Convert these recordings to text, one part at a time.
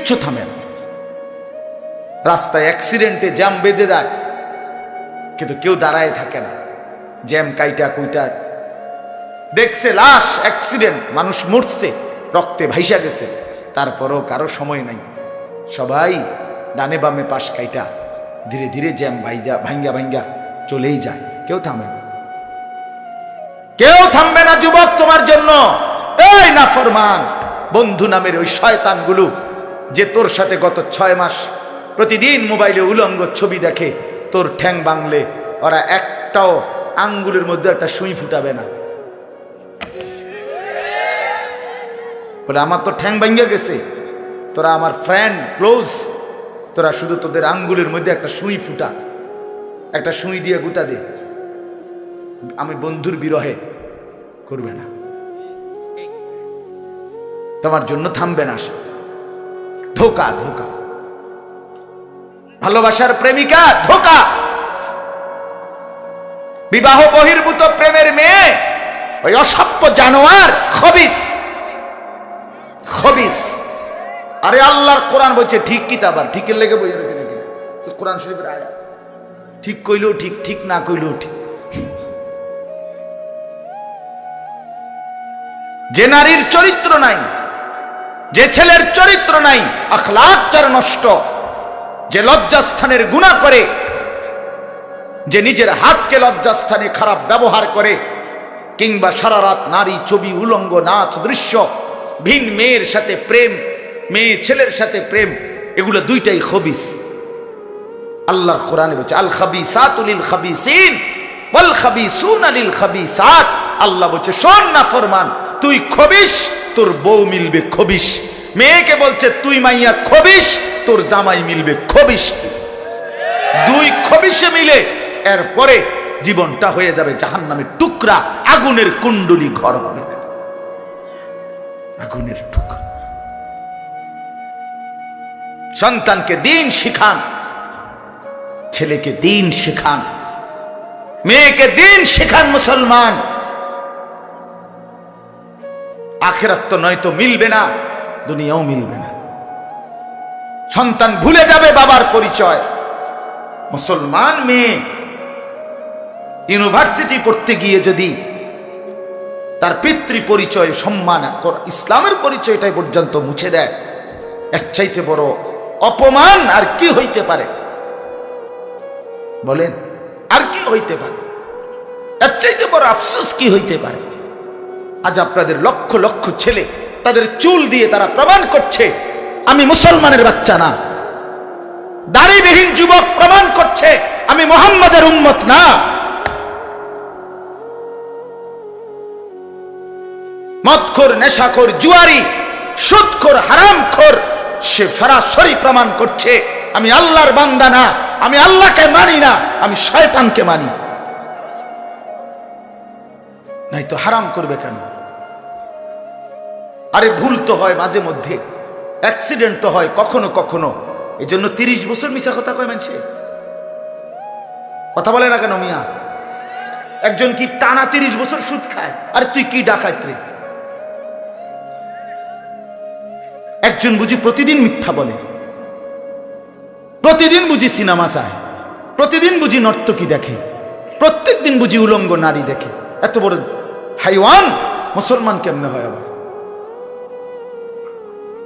কিচ্ছু থামে না। রাস্তায় অ্যাক্সিডেন্টে জ্যাম বেজে যায়, কিন্তু কেউ দাঁড়ায় থাকে না। জ্যাম কাইটা কুইটা দেখছে লাশ, অ্যাক্সিডেন্ট, মানুষ মরছে, রক্তে ভাইসা গেছে, তারপরও কারো সময় নাই। সবাই ডানে বামে পাশ কাইটা ধীরে ধীরে জ্যাম ভাঙ্গা ভাঙ্গা চলেই যায়, কেউ থামে না। কেউ থামবে না যুবক তোমার জন্য। এই নাফরমান বন্ধু নামের ওই শয়তানগুলো যে তোর সাথে গত 6 মাস প্রতিদিন মোবাইলে উলঙ্গ ছবি দেখে, তোর ঠ্যাং বাংলে ওরা একটাও আঙ্গুলের মধ্যে একটা সুই ফুটাবে না। বলে আমার তো ঠ্যাং ভাঙ্গা গেছে, তোরা আমার ফ্রেন্ড ক্লোজ, তোরা শুধু তোদের আঙ্গুলের মধ্যে একটা সুই ফুটা, একটা সুই দিয়ে গুতা দে, আমি বন্ধুর বিরহে করবে না, তোমার জন্য থামবে না। ধোকা ধোকা, ভালোবাসার প্রেমিকা ধোকা, বিবাহ বহির্ভূত প্রেমের মেয়ে ওই অসভ্য জানোয়ার খবিস খবিস। আরে আল্লাহর কোরআন বলছে ঠিক কিতাব, আর ঠিকের লেগে বই রয়েছে নাকি কোরআন শরীফের আয়াত, ঠিক কইলেও ঠিক, ঠিক না কইলেও ঠিক। যে নারীর চরিত্র নাই, যে ছেলের চরিত্র নাই, আখলাক যার নষ্ট, যে লজ্জাস্থানের গুনাহ করে, যে নিজের হাতকে লজ্জাস্থানে খারাপ ব্যবহার করে, কিংবা সারা রাত নারী ছবি, উলঙ্গ নাচ দৃশ্য, ভিন মেয়ের সাথে প্রেম, মেয়ে ছেলের সাথে প্রেম, এগুলো দুইটাই খবিস। আল্লাহর কোরআনে বলছে আল খাবিসাতু লিল খাবিসিন ওয়াল খাবিসুনা লিল খাবিসাত। আল্লাহ বলছে শোন না ফরমান, তুই খবিস, তোর বউ মিলবে খবিস। মেয়েকে বলছে তুই মাইয়া খবিস, তোর জামাই মিলবে খবিস। দুই খবিসে মিলে এরপরে জীবনটা হয়ে যাবে জাহান্নামের টুকরা, আগুনের কুণ্ডলী ঘর হবে, আগুনের টুকরা। সন্তানকে দিন শিখান, ছেলেকে দিন শিখান, মেয়েকে দিন শিখান মুসলমান। আখিরাত তো নয়তো মিলবে না, দুনিয়াও মিলবে না। সন্তান ভুলে যাবে বাবার পরিচয়। মুসলমান মেয়ে ইউনিভার্সিটি পড়তে গিয়ে যদি তার পিতৃ পরিচয়, সম্মান, ইসলামের পরিচয়টাই পর্যন্ত মুছে দেয়, এর চাইতে বড় অপমান আর কি হইতে পারে? বলেন, আর কি হইতে পারে? এর চাইতে বড় আফসোস কি হইতে পারে? আজ আপনাদের লক্ষ লক্ষ ছেলে তাদের চুল দিয়ে তারা প্রমাণ করছে আমি মুসলমানের বাচ্চা না। দাড়িবিহীন যুবক প্রমাণ করছে আমি মুহাম্মাদের উম্মত না। মদখোর, নেশাখোর, জুয়ারি, সুদখোর, হারামখোর, সে সরাসরি প্রমাণ করছে আমি আল্লাহর বান্দা না, আমি আল্লাহকে মানি না, আমি শয়তানকে মানি। নাই তো হারাম করবে কেন? আরে ভুল তো হয় মাঝে মধ্যে, অ্যাক্সিডেন্ট তো হয় কখনো কখনো, এই জন্য 30 বছর মিশা কথা কয় মানুষে। কথা বলে না কেন মিয়া? একজন কি টানা 30 বছর সুদ খায়? আরে তুই কি ডাকাত রে? একজন বুঝি প্রতিদিন মিথ্যা বলে, প্রতিদিন বুঝি সিনেমা চায়, প্রতিদিন বুঝি নর্তকী দেখে, প্রত্যেক দিন বুঝি উলঙ্গ নারী দেখে। এত বড় হাইওয়ান মুসলমান কেমনে হয় আবার?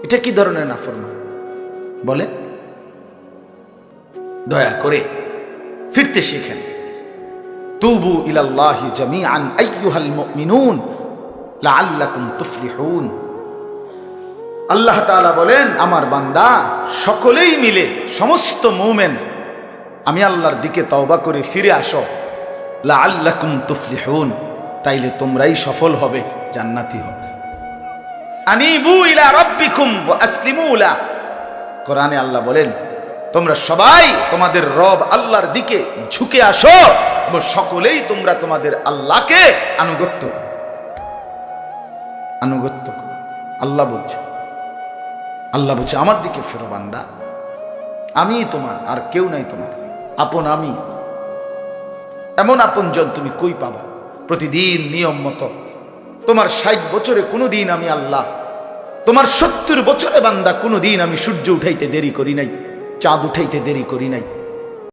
এটা কি ধরনের নাফরমান বলে? দয়া করে ফিরতে শিখেন। তুবু ইলাল্লাহি জামিআন আইয়ুহাল মুমিনুন লাআল্লাকুম তুফলিহুন। আল্লাহ তাআলা বলেন, আমার বান্দা সকলেই মিলে, সমস্ত মুমিন আমি আল্লাহর দিকে তওবা করে ফিরে আসো, লাআল্লাকুম তুফলিহুন, তাইলে তোমরাই সফল হবে, জান্নাতি হবে। আনিবু ইলা রাব্বিকুম ওয়া আসলিমু লা। কোরআনে আল্লাহ বলেন তোমরা সবাই তোমাদের রব আল্লাহর দিকে ঝুঁকে আসো এবং সকলেই তোমরা তোমাদের আল্লাহকে আনুগত্য আল্লাহ বলছে, আল্লাহ বলছে আমার দিকে ফেরো বান্দা, আমি তোমার, আর কেউ নাই তোমার আপন। আমি এমন আপনজন তুমি কই পাবা? প্রতিদিন নিয়ম মতো তোমার 60 বছরে কোনোদিন আমি আল্লাহ তোমার 70 বছরে বান্দা কোনোদিন আমি সূর্য উঠাইতে দেরি করি নাই, চাঁদ উঠাইতে দেরি করি নাই।